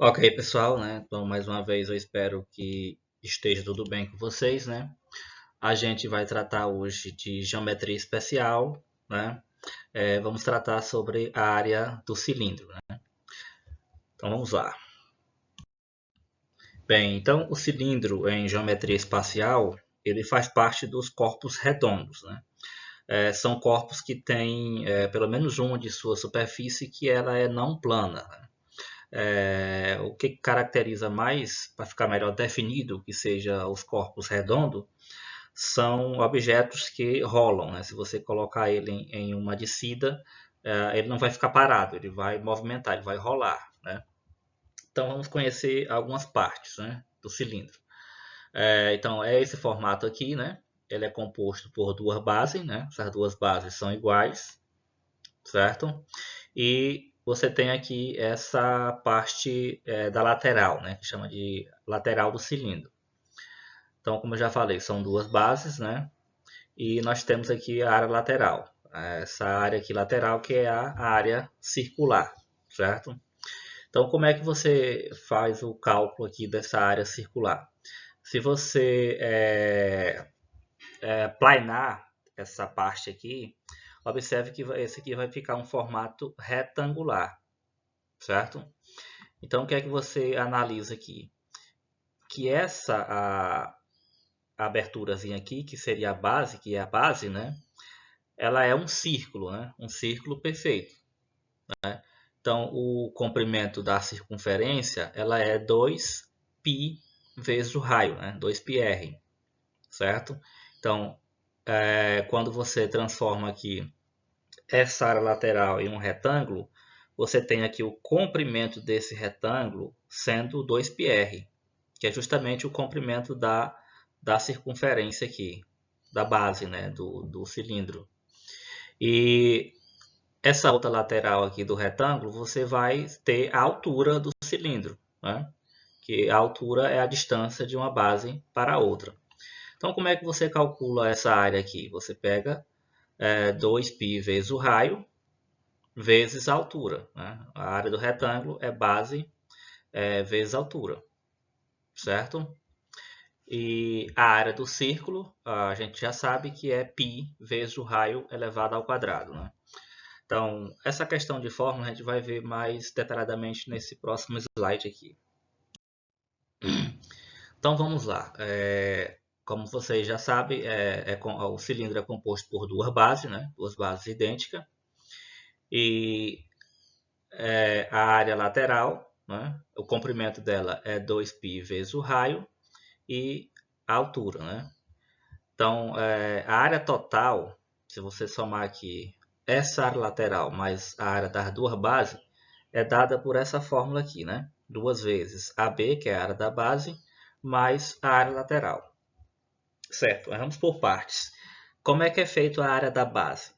Ok, pessoal, né? Então, mais uma vez, eu espero que esteja tudo bem com vocês, né? A gente vai tratar hoje de geometria especial, né? Vamos tratar sobre a área do cilindro, né? Então, vamos lá. Bem, então, o cilindro em geometria espacial, ele faz parte dos corpos redondos, né? São corpos que têm pelo menos uma de sua superfície que ela é não plana, né? O que caracteriza mais, para ficar melhor definido, que seja os corpos redondos, são objetos que rolam, né? Se você colocar ele em uma descida, ele não vai ficar parado, ele vai movimentar, ele vai rolar, né? Então vamos conhecer algumas partes, né, do cilindro. Então é esse formato aqui, né? Ele é composto por duas bases, né? Essas duas bases são iguais, certo? E você tem aqui essa parte da lateral, né, que chama de lateral do cilindro. Então, como eu já falei, são duas bases, né? E nós temos aqui a área lateral. Essa área aqui lateral que é a área circular, certo? Então, como é que você faz o cálculo aqui dessa área circular? Se você planar essa parte aqui, observe que esse aqui vai ficar um formato retangular, certo? Então, o que é que você analisa aqui? Que a aberturazinha aqui, que seria a base, que é a base, né? Ela é um círculo, né? Um círculo perfeito. Então, o comprimento da circunferência, ela é 2π vezes o raio, né? 2πr, certo? Então, quando você transforma aqui essa área lateral em um retângulo, você tem aqui o comprimento desse retângulo sendo 2πr, que é justamente o comprimento da circunferência aqui, da base, né, do cilindro. E essa outra lateral aqui do retângulo, você vai ter a altura do cilindro, né? Que a altura é a distância de uma base para a outra. Então, como é que você calcula essa área aqui? Você pega 2π vezes o raio, vezes a altura, né? A área do retângulo é base vezes altura, certo? E a área do círculo, a gente já sabe que é π vezes o raio elevado ao quadrado, né? Então, essa questão de fórmula a gente vai ver mais detalhadamente nesse próximo slide aqui. Então, vamos lá. Como vocês já sabem, o cilindro é composto por duas bases, né? Duas bases idênticas. E a área lateral, né? O comprimento dela é 2π vezes o raio e a altura, né? Então, a área total, se você somar aqui essa área lateral mais a área das duas bases, é dada por essa fórmula aqui, né? Duas vezes AB, que é a área da base, mais a área lateral. Certo, vamos por partes. Como é que é feito a área da base?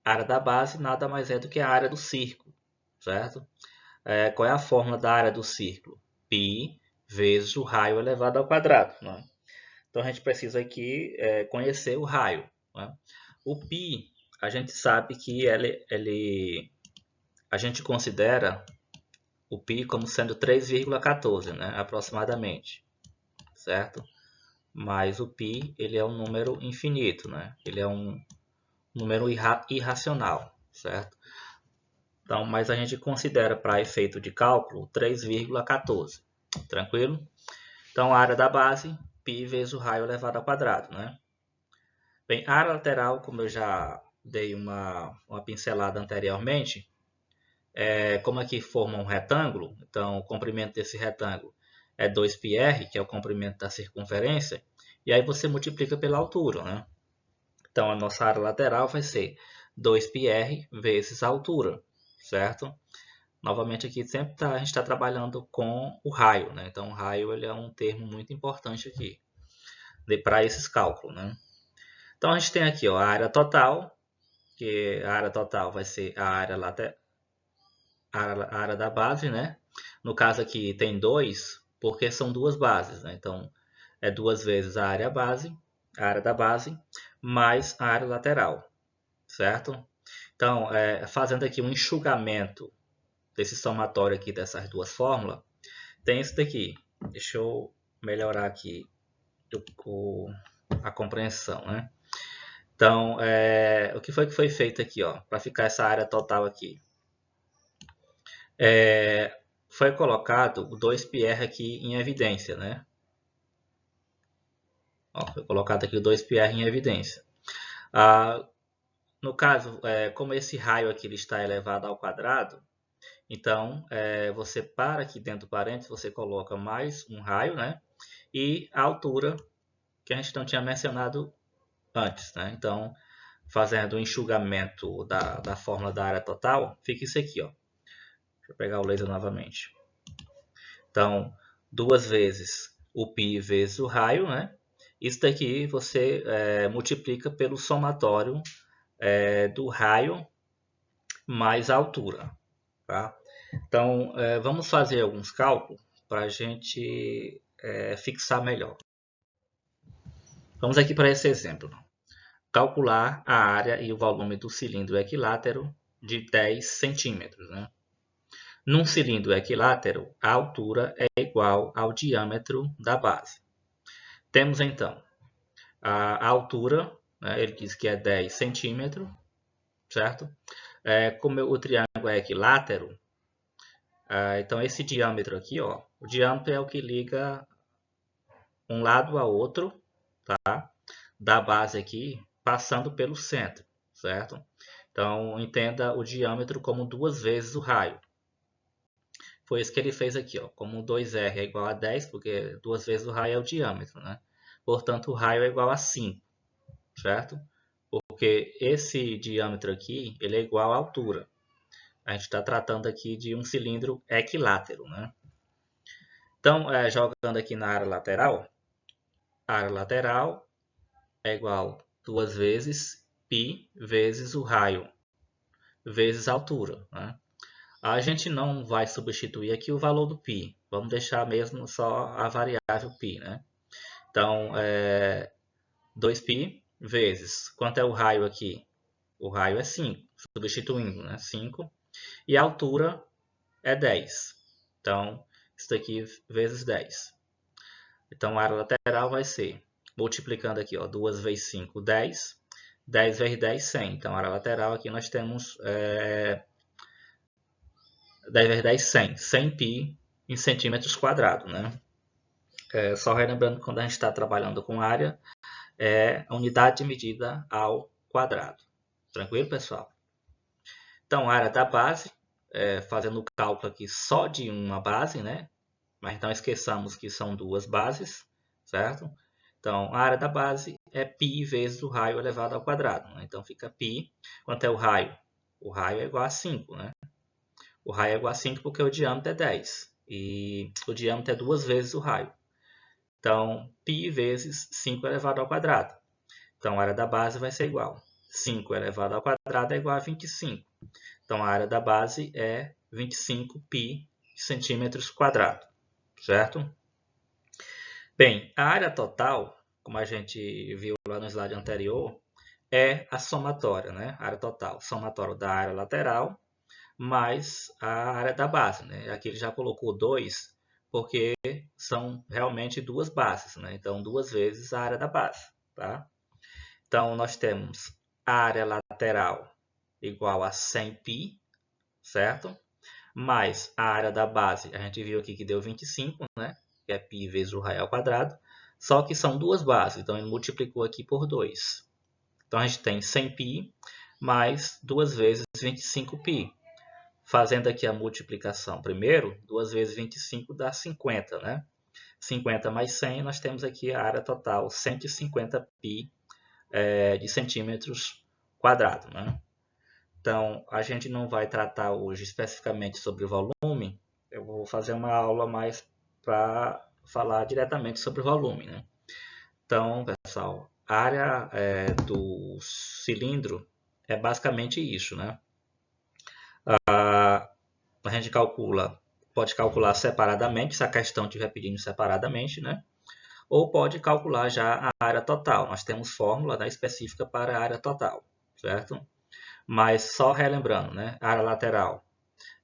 A área da base nada mais é do que a área do círculo, certo? Qual é a fórmula da área do círculo? Π vezes o raio elevado ao quadrado, né? Então a gente precisa aqui conhecer o raio, né? O π, a gente sabe que a gente considera o π como sendo 3,14, né, aproximadamente, certo? Mas o π ele é um número infinito, né? Ele é um número irracional, certo? Então, mas a gente considera para efeito de cálculo 3,14, tranquilo? Então, a área da base, π vezes o raio elevado ao quadrado, né? Bem, a área lateral, como eu já dei uma pincelada anteriormente, como aqui forma um retângulo, então o comprimento desse retângulo é 2πr, que é o comprimento da circunferência, e aí você multiplica pela altura, né? Então a nossa área lateral vai ser 2πr vezes a altura, certo? Novamente aqui sempre a gente está trabalhando com o raio, né? Então o raio ele é um termo muito importante aqui para esses cálculos, né? Então a gente tem aqui ó, a área total, que a área total vai ser a área lateral, a área da base, né? No caso aqui tem 2, porque são duas bases, né? Então é duas vezes a área base, a área da base, mais a área lateral, certo? Então, fazendo aqui um enxugamento desse somatório aqui dessas duas fórmulas, tem isso daqui. Deixa eu melhorar aqui a compreensão, né? Então, o que foi feito aqui, ó, para ficar essa área total aqui? Foi colocado o 2πr aqui em evidência, né? Ó, foi colocado aqui o 2πr em evidência. No caso, como esse raio aqui ele está elevado ao quadrado, então você para aqui dentro do parênteses, você coloca mais um raio, né? E a altura que a gente não tinha mencionado antes, né? Então, fazendo o enxugamento da fórmula da área total, fica isso aqui, ó. Deixa eu pegar o laser novamente. Então, 2 vezes o π vezes o raio, né? Isso daqui você multiplica pelo somatório do raio mais a altura, tá? Então, vamos fazer alguns cálculos para a gente fixar melhor. Vamos aqui para esse exemplo. Calcular a área e o volume do cilindro equilátero de 10 centímetros, né? Num cilindro equilátero, a altura é igual ao diâmetro da base. Temos então a altura, né? Ele diz que é 10 centímetros, certo? Como o triângulo é equilátero, então esse diâmetro aqui, ó, o diâmetro é o que liga um lado ao outro, tá? Da base aqui, passando pelo centro, certo? Então, entenda o diâmetro como 2 vezes o raio. Foi isso que ele fez aqui, ó. Como 2r é igual a 10, porque 2 vezes o raio é o diâmetro, né? Portanto, o raio é igual a 5, certo? Porque esse diâmetro aqui, ele é igual à altura. A gente está tratando aqui de um cilindro equilátero, né? Então, jogando aqui na área lateral, a área lateral é igual a 2 vezes π vezes o raio, vezes a altura, né? A gente não vai substituir aqui o valor do π. Vamos deixar mesmo só a variável π, né? Então, 2π vezes, quanto é o raio aqui? O raio é 5, substituindo, né? 5. E a altura é 10. Então, isso daqui vezes 10. Então, a área lateral vai ser, multiplicando aqui, ó, 2 vezes 5, 10. 10 vezes 10, 100. Então, a área lateral aqui nós temos 10 vezes 10, 100. 100π em centímetros quadrados, né? Só relembrando que quando a gente está trabalhando com área, é a unidade de medida ao quadrado. Tranquilo, pessoal? Então, a área da base, fazendo o cálculo aqui só de uma base, né? Mas não esqueçamos que são duas bases, certo? Então, a área da base é π vezes o raio elevado ao quadrado, né? Então, fica π. Quanto é o raio? O raio é igual a 5, né? O raio é igual a 5 porque o diâmetro é 10. E o diâmetro é 2 vezes o raio. Então, π vezes 5 elevado ao quadrado. Então, a área da base vai ser igual. 5 elevado ao quadrado é igual a 25. Então, a área da base é 25π centímetros quadrados, certo? Bem, a área total, como a gente viu lá no slide anterior, é a somatória, né? A área total, somatório da área lateral mais a área da base, né? Aqui ele já colocou 2, porque são realmente duas bases, né? Então, 2 vezes a área da base, tá? Então, nós temos a área lateral igual a 100π, certo? Mais a área da base, a gente viu aqui que deu 25, né? Que é π vezes o raio ao quadrado. Só que são duas bases, então ele multiplicou aqui por 2. Então, a gente tem 100π mais 2 vezes 25π. Fazendo aqui a multiplicação primeiro, 2 vezes 25 dá 50, né? 50 mais 100, nós temos aqui a área total, 150π de centímetros quadrados, né? Então, a gente não vai tratar hoje especificamente sobre o volume, eu vou fazer uma aula mais para falar diretamente sobre o volume, né? Então, pessoal, a área do cilindro é basicamente isso, né? A gente pode calcular separadamente, se a questão estiver pedindo separadamente, né? Ou pode calcular já a área total. Nós temos fórmula, né, específica para a área total, certo? Mas só relembrando, né? A área lateral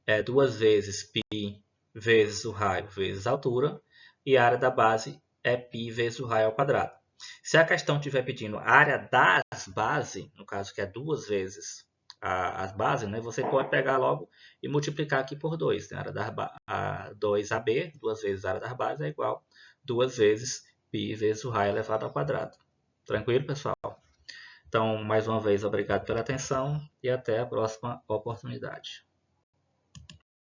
é 2 vezes π vezes o raio vezes a altura, e a área da base é π vezes o raio ao quadrado. Se a questão estiver pedindo a área das bases, no caso que é 2 vezes as bases, né, você pode pegar logo e multiplicar aqui por 2. Né? A área da 2AB, 2 vezes a área das bases, é igual a 2 vezes π vezes o raio elevado ao quadrado. Tranquilo, pessoal? Então, mais uma vez, obrigado pela atenção e até a próxima oportunidade.